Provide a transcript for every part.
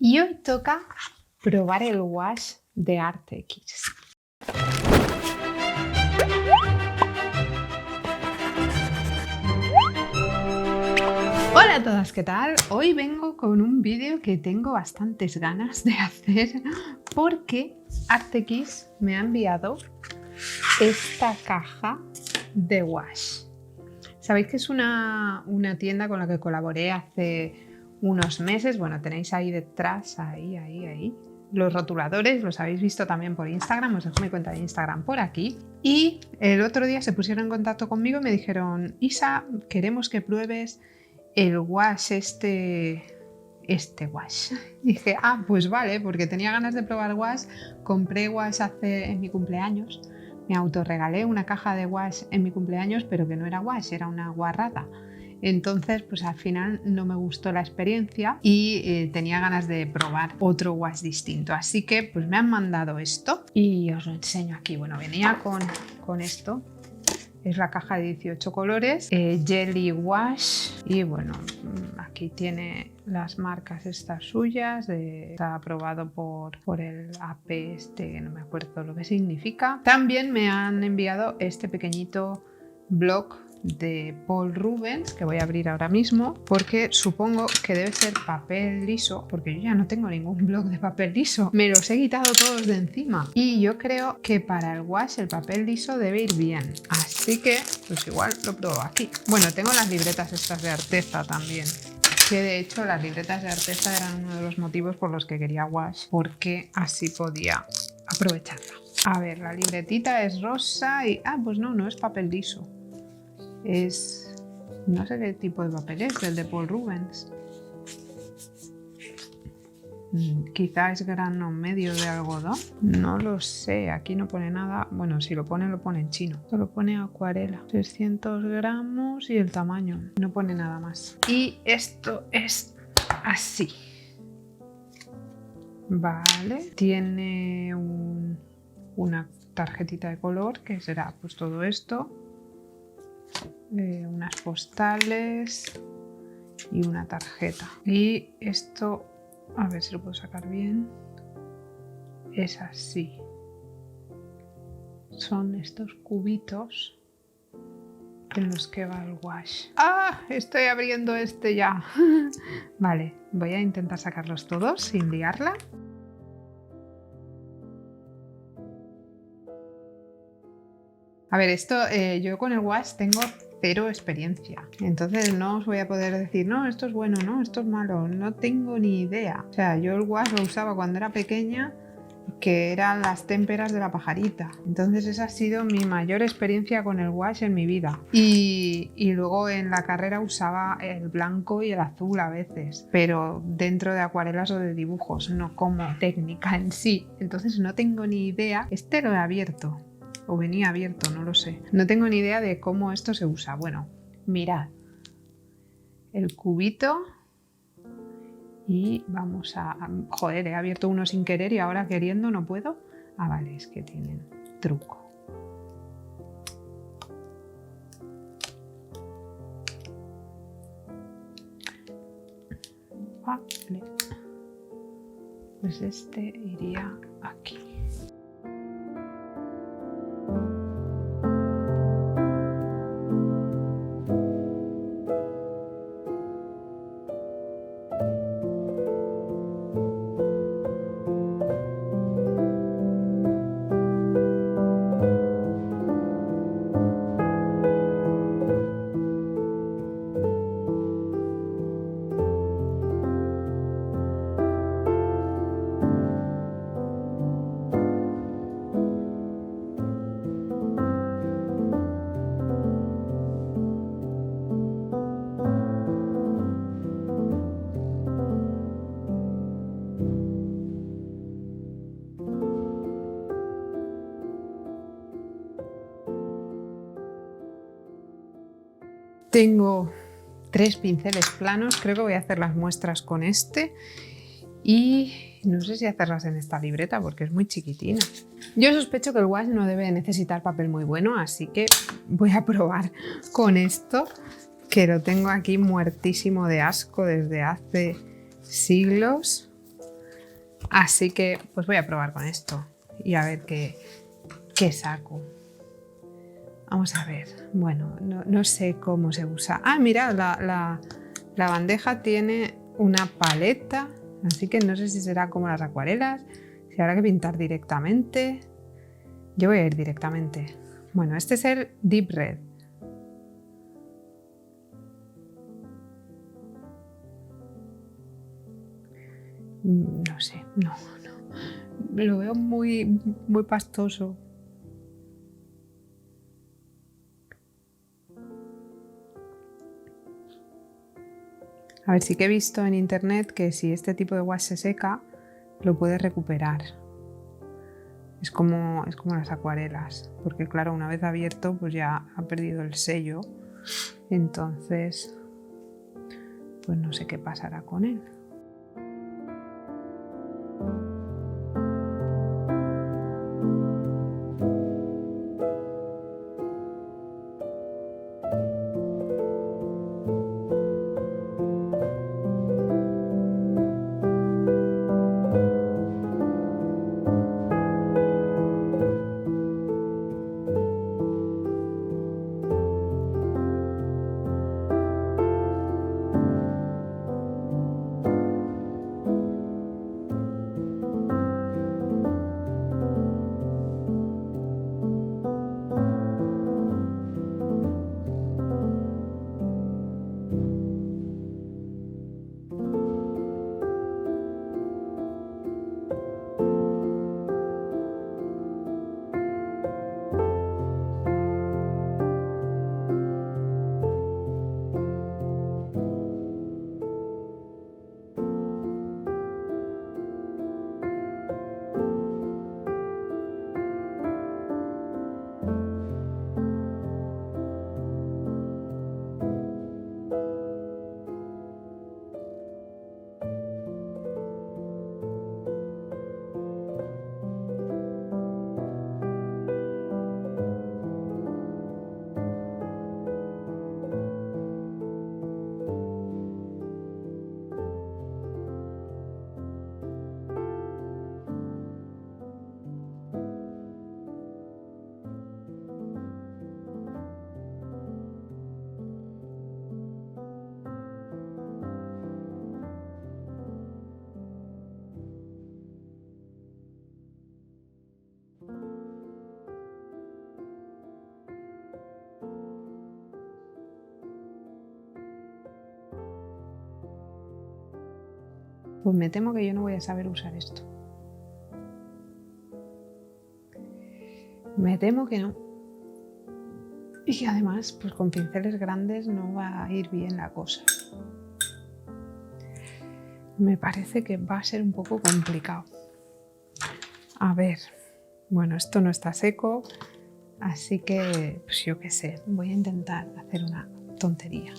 Y hoy toca probar el wash de Artex. Hola a todas, ¿qué tal? Hoy vengo con un vídeo que tengo bastantes ganas de hacer porque Artex me ha enviado esta caja de wash. Sabéis que es una tienda con la que colaboré hace unos meses. Bueno, tenéis ahí detrás, ahí los rotuladores, los habéis visto también por Instagram, os dejo mi cuenta de Instagram por aquí. Y el otro día se pusieron en contacto conmigo y me dijeron: Isa, queremos que pruebes el wash este wash. Y dije, pues vale, porque tenía ganas de probar wash. Compré wash en mi cumpleaños. Me autorregalé una caja de wash en mi cumpleaños, pero que no era wash, era una guarrada. Entonces, pues al final no me gustó la experiencia y tenía ganas de probar otro wash distinto. Así que pues me han mandado esto y os lo enseño aquí. Bueno, venía con esto. Es la caja de 18 colores, Jelly Wash, y bueno, aquí tiene las marcas estas suyas, está aprobado por el AP que no me acuerdo lo que significa. También me han enviado este pequeñito blog de Paul Rubens, que voy a abrir ahora mismo, porque supongo que debe ser papel liso, porque yo ya no tengo ningún blog de papel liso, me los he quitado todos de encima y yo creo que para el wash el papel liso debe ir bien, así que pues igual lo pruebo aquí. Bueno, tengo las libretas estas de Arteza también, que de hecho las libretas de Arteza eran uno de los motivos por los que quería wash, porque así podía aprovecharla. A ver, la libretita es rosa y... pues no es papel liso. Es... no sé qué tipo de papel es, el de Paul Rubens. Quizá es grano medio de algodón. No lo sé, aquí no pone nada. Bueno, si lo pone en chino. Solo pone acuarela. 600 gramos y el tamaño. No pone nada más. Y esto es así. Vale. Tiene una tarjetita de color que será pues todo esto. Unas postales y una tarjeta. Y esto, a ver si lo puedo sacar bien, es así. Son estos cubitos en los que va el wash. Estoy abriendo este ya. Vale, voy a intentar sacarlos todos sin liarla. A ver, esto yo con el wash tengo cero experiencia, entonces no os voy a poder decir no, esto es bueno, no, esto es malo, no tengo ni idea. O sea, yo el wash lo usaba cuando era pequeña, que eran las témperas de la pajarita, entonces esa ha sido mi mayor experiencia con el wash en mi vida. Y luego en la carrera usaba el blanco y el azul a veces, pero dentro de acuarelas o de dibujos, no como técnica en sí, entonces no tengo ni idea. Este lo he abierto. O venía abierto, no lo sé. No tengo ni idea de cómo esto se usa. Bueno, mirad. El cubito. Y vamos a... Joder, he abierto uno sin querer y ahora queriendo no puedo. Vale, es que tienen truco. Vale. Pues este iría aquí. Tengo 3 pinceles planos, creo que voy a hacer las muestras con este y no sé si hacerlas en esta libreta porque es muy chiquitina. Yo sospecho que el wash no debe necesitar papel muy bueno, así que voy a probar con esto, que lo tengo aquí muertísimo de asco desde hace siglos. Así que pues voy a probar con esto y a ver qué saco. Vamos a ver. Bueno, no sé cómo se usa. Ah, mira, la bandeja tiene una paleta, así que no sé si será como las acuarelas, si habrá que pintar directamente. Yo voy a ir directamente. Bueno, este es el Deep Red. No sé, no. Lo veo muy pastoso. A ver, sí que he visto en internet que si este tipo de wash se seca, lo puedes recuperar. Es como las acuarelas, porque claro, una vez abierto, pues ya ha perdido el sello. Entonces, pues no sé qué pasará con él. Pues me temo que yo no voy a saber usar esto. Me temo que no. Y además, pues con pinceles grandes no va a ir bien la cosa. Me parece que va a ser un poco complicado. A ver, bueno, esto no está seco, así que, pues yo qué sé, voy a intentar hacer una tontería.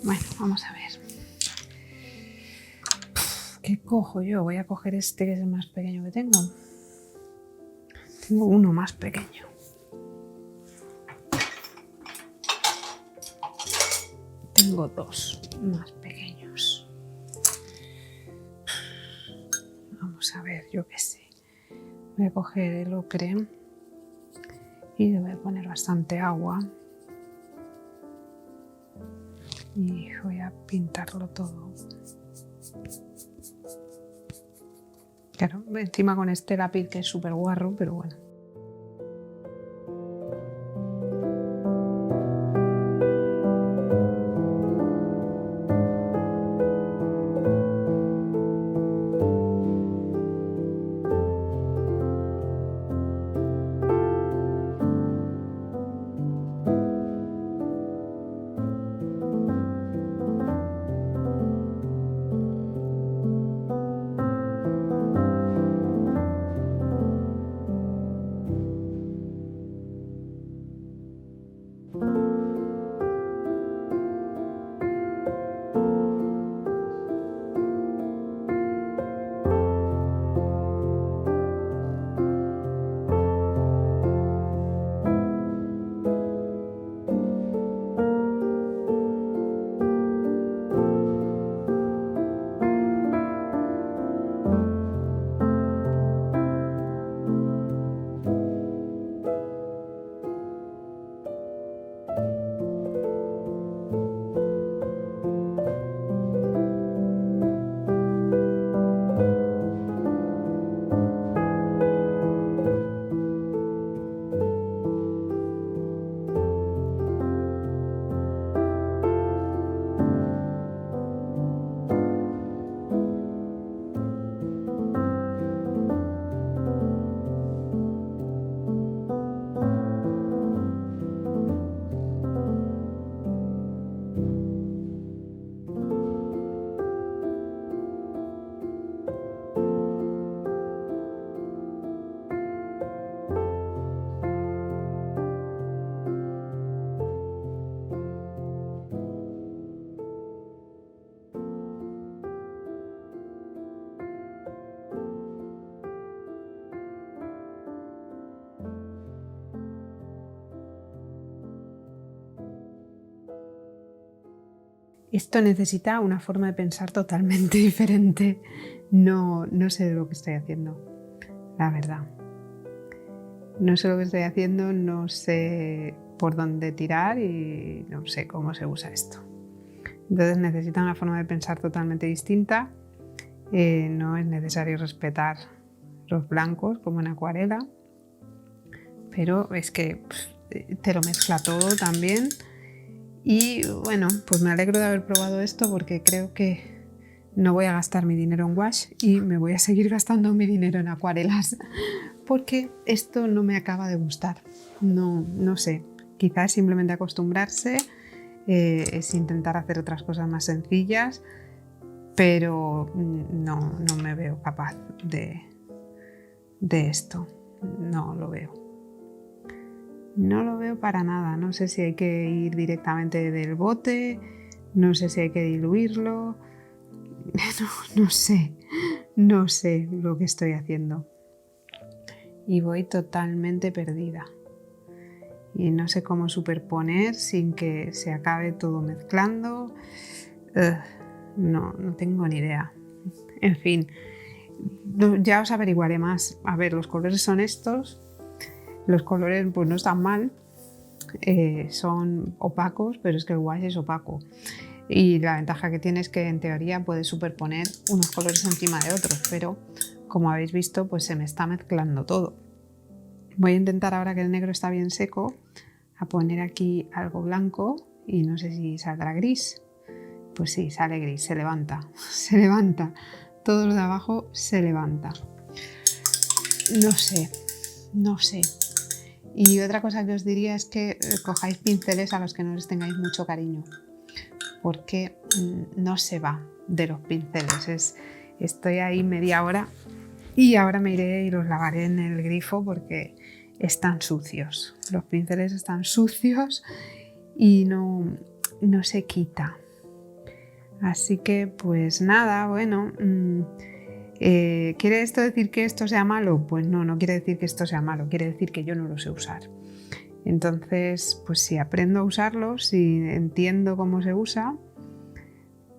Bueno, vamos a ver. ¿Qué cojo yo? Voy a coger este que es el más pequeño que tengo. Tengo uno más pequeño. Tengo dos más pequeños. Vamos a ver, yo qué sé. Voy a coger el ocre y le voy a poner bastante agua. Y voy a pintarlo todo. Claro, encima con este lápiz que es súper guarro, pero bueno. Esto necesita una forma de pensar totalmente diferente. No sé lo que estoy haciendo, la verdad. No sé lo que estoy haciendo, no sé por dónde tirar y no sé cómo se usa esto. Entonces necesita una forma de pensar totalmente distinta. No es necesario respetar los blancos como en acuarela, pero es que te lo mezcla todo también. Y bueno, pues me alegro de haber probado esto porque creo que no voy a gastar mi dinero en wash y me voy a seguir gastando mi dinero en acuarelas porque esto no me acaba de gustar. No sé, quizás simplemente acostumbrarse, es intentar hacer otras cosas más sencillas, pero no me veo capaz de esto. No lo veo. No lo veo para nada. No sé si hay que ir directamente del bote, no sé si hay que diluirlo. No sé lo que estoy haciendo. Y voy totalmente perdida. Y no sé cómo superponer sin que se acabe todo mezclando. No tengo ni idea. En fin, ya os averiguaré más. A ver, los colores son estos. Los colores pues no están mal. Son opacos, pero es que el wash es opaco. Y la ventaja que tiene es que en teoría puedes superponer unos colores encima de otros, pero como habéis visto pues se me está mezclando todo. Voy a intentar, ahora que el negro está bien seco, a poner aquí algo blanco y no sé si saldrá gris. Pues sí, sale gris, se levanta, todo lo de abajo se levanta. No sé. Y otra cosa que os diría es que cojáis pinceles a los que no les tengáis mucho cariño, porque no se va de los pinceles. Estoy ahí media hora y ahora me iré y los lavaré en el grifo porque están sucios. Los pinceles están sucios y no se quita. Así que pues nada, bueno, ¿quiere esto decir que esto sea malo? Pues no quiere decir que esto sea malo, quiere decir que yo no lo sé usar. Entonces, pues si aprendo a usarlo, si entiendo cómo se usa,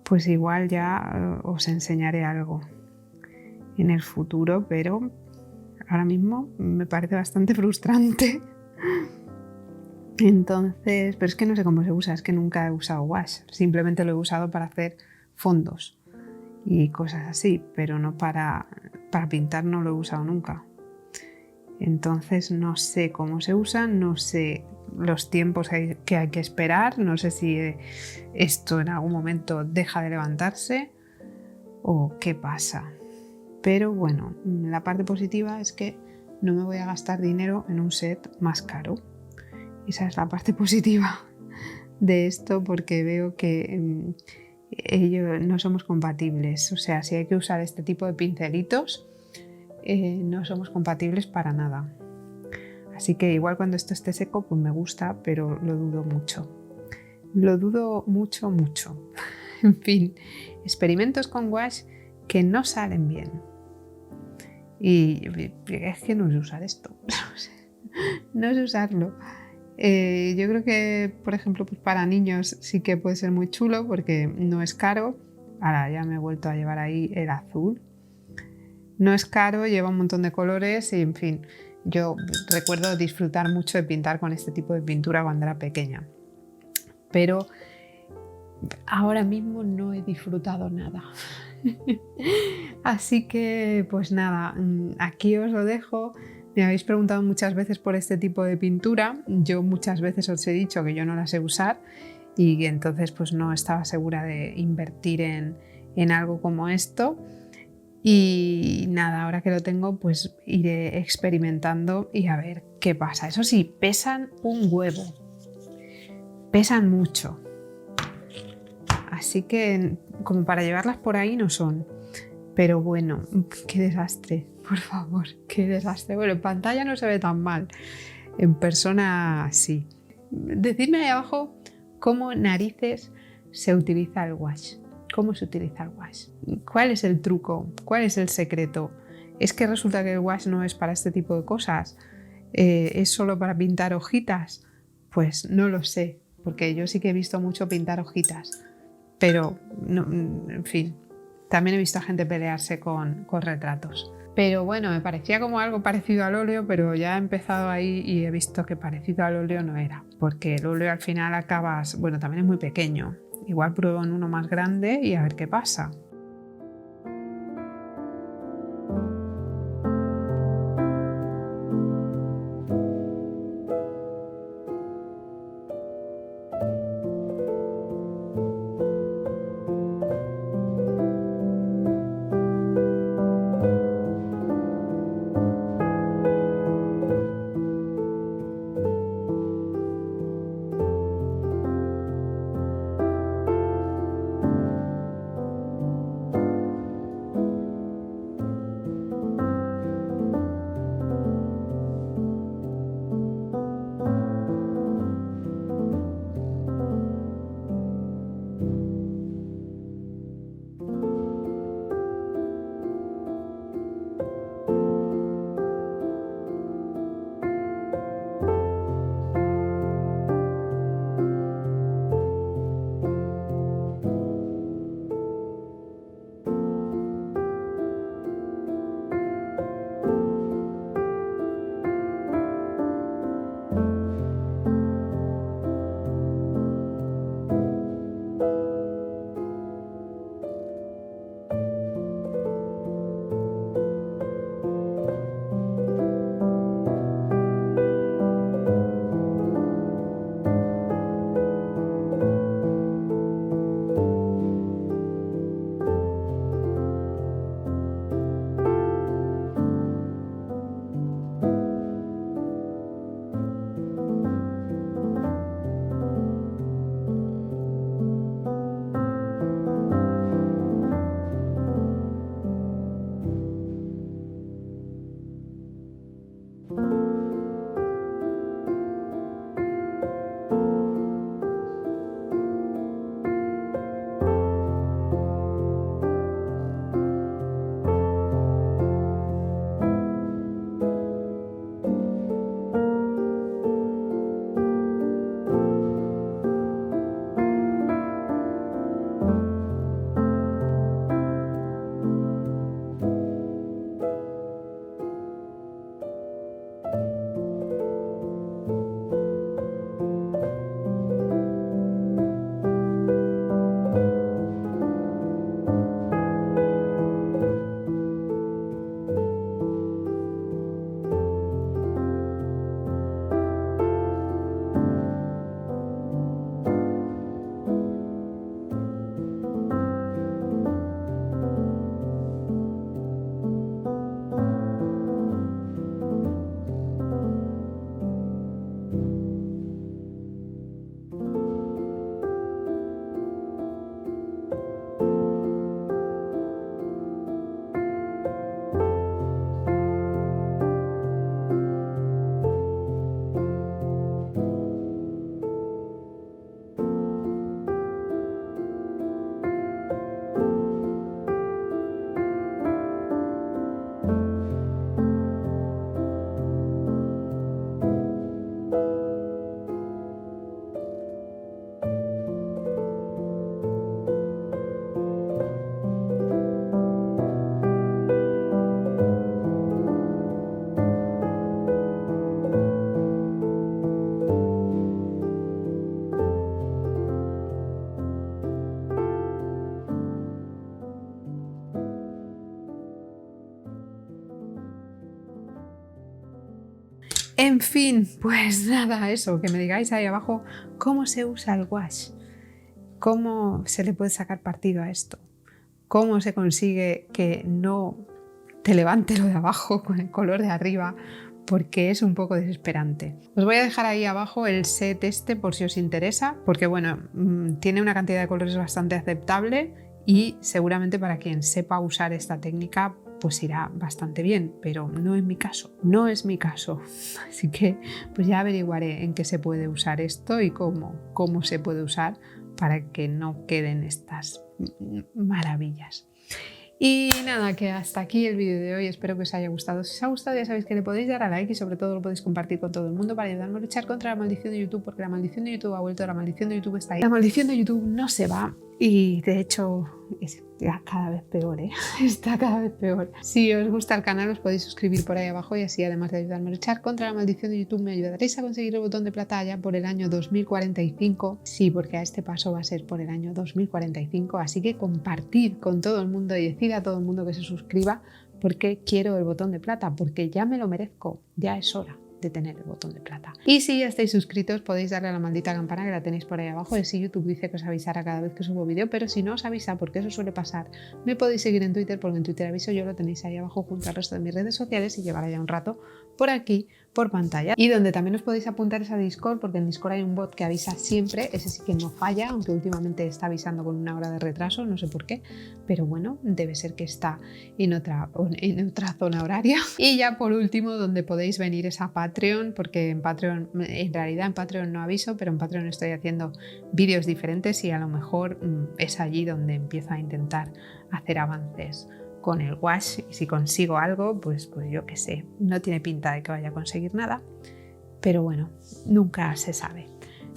pues igual ya os enseñaré algo en el futuro, pero ahora mismo me parece bastante frustrante. Entonces, pero es que no sé cómo se usa, es que nunca he usado wash, simplemente lo he usado para hacer fondos y cosas así, pero no para pintar, no lo he usado nunca. Entonces no sé cómo se usa, no sé los tiempos que hay que esperar, no sé si esto en algún momento deja de levantarse o qué pasa. Pero bueno, la parte positiva es que no me voy a gastar dinero en un set más caro. Esa es la parte positiva de esto, porque veo que ellos no somos compatibles. O sea, si hay que usar este tipo de pincelitos, no somos compatibles para nada. Así que igual cuando esto esté seco, pues me gusta, pero lo dudo mucho. Lo dudo mucho. En fin, experimentos con wash que no salen bien. Y es que no sé usar esto. No sé usarlo. Yo creo que, por ejemplo, pues para niños sí que puede ser muy chulo porque no es caro. Ahora ya me he vuelto a llevar ahí el azul. No es caro, lleva un montón de colores y, en fin, yo recuerdo disfrutar mucho de pintar con este tipo de pintura cuando era pequeña. Pero ahora mismo no he disfrutado nada. Así que, pues nada, aquí os lo dejo. Me habéis preguntado muchas veces por este tipo de pintura. Yo muchas veces os he dicho que yo no la sé usar y entonces pues no estaba segura de invertir en algo como esto. Y nada, ahora que lo tengo, pues iré experimentando y a ver qué pasa. Eso sí, pesan un huevo. Pesan mucho. Así que como para llevarlas por ahí no son. Pero bueno, qué desastre, por favor, qué desastre. Bueno, en pantalla no se ve tan mal, en persona sí. Decidme ahí abajo cómo narices se utiliza el wash. ¿Cómo se utiliza el wash? ¿Cuál es el truco? ¿Cuál es el secreto? ¿Es que resulta que el wash no es para este tipo de cosas? ¿Es solo para pintar hojitas? Pues no lo sé, porque yo sí que he visto mucho pintar hojitas. pero no, en fin, también he visto a gente pelearse con retratos. Pero bueno, me parecía como algo parecido al óleo, pero ya he empezado ahí y he visto que parecido al óleo no era, porque el óleo al final acabas, bueno, también es muy pequeño, igual pruebo en uno más grande y a ver qué pasa. En fin, pues nada, eso, que me digáis ahí abajo cómo se usa el wash, cómo se le puede sacar partido a esto, cómo se consigue que no te levante lo de abajo con el color de arriba, porque es un poco desesperante. Os voy a dejar ahí abajo el set este por si os interesa, porque bueno, tiene una cantidad de colores bastante aceptable y seguramente para quien sepa usar esta técnica pues irá bastante bien, pero no es mi caso, no es mi caso. Así que pues ya averiguaré en qué se puede usar esto y cómo se puede usar para que no queden estas maravillas. Y nada, que hasta aquí el vídeo de hoy, espero que os haya gustado. Si os ha gustado ya sabéis que le podéis dar a like y sobre todo lo podéis compartir con todo el mundo para ayudarme a luchar contra la maldición de YouTube, porque la maldición de YouTube ha vuelto, la maldición de YouTube está ahí. La maldición de YouTube no se va y de hecho es cada vez peor, está cada vez peor. Si os gusta el canal os podéis suscribir por ahí abajo y así además de ayudarme a luchar contra la maldición de YouTube me ayudaréis a conseguir el botón de plata ya por el año 2045. Sí, porque a este paso va a ser por el año 2045, así que compartid con todo el mundo y decid a todo el mundo que se suscriba porque quiero el botón de plata, porque ya me lo merezco, ya es hora de tener el botón de plata. Y si ya estáis suscritos podéis darle a la maldita campana que la tenéis por ahí abajo, y si YouTube dice que os avisará cada vez que subo vídeo, pero si no os avisa, porque eso suele pasar, me podéis seguir en Twitter, porque en Twitter aviso yo, lo tenéis ahí abajo junto al resto de mis redes sociales y llevará ya un rato por aquí por pantalla. Y donde también os podéis apuntar es a Discord, porque en Discord hay un bot que avisa siempre, ese sí que no falla, aunque últimamente está avisando con una hora de retraso, no sé por qué, pero bueno, debe ser que está en otra zona horaria. Y ya por último, donde podéis venir es a Patreon, porque en Patreon, en realidad en Patreon no aviso, pero en Patreon estoy haciendo vídeos diferentes y a lo mejor es allí donde empiezo a intentar hacer avances con el wash, y si consigo algo, pues yo qué sé, no tiene pinta de que vaya a conseguir nada, pero bueno, nunca se sabe.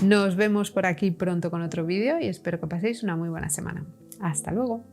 Nos vemos por aquí pronto con otro vídeo y espero que paséis una muy buena semana. Hasta luego.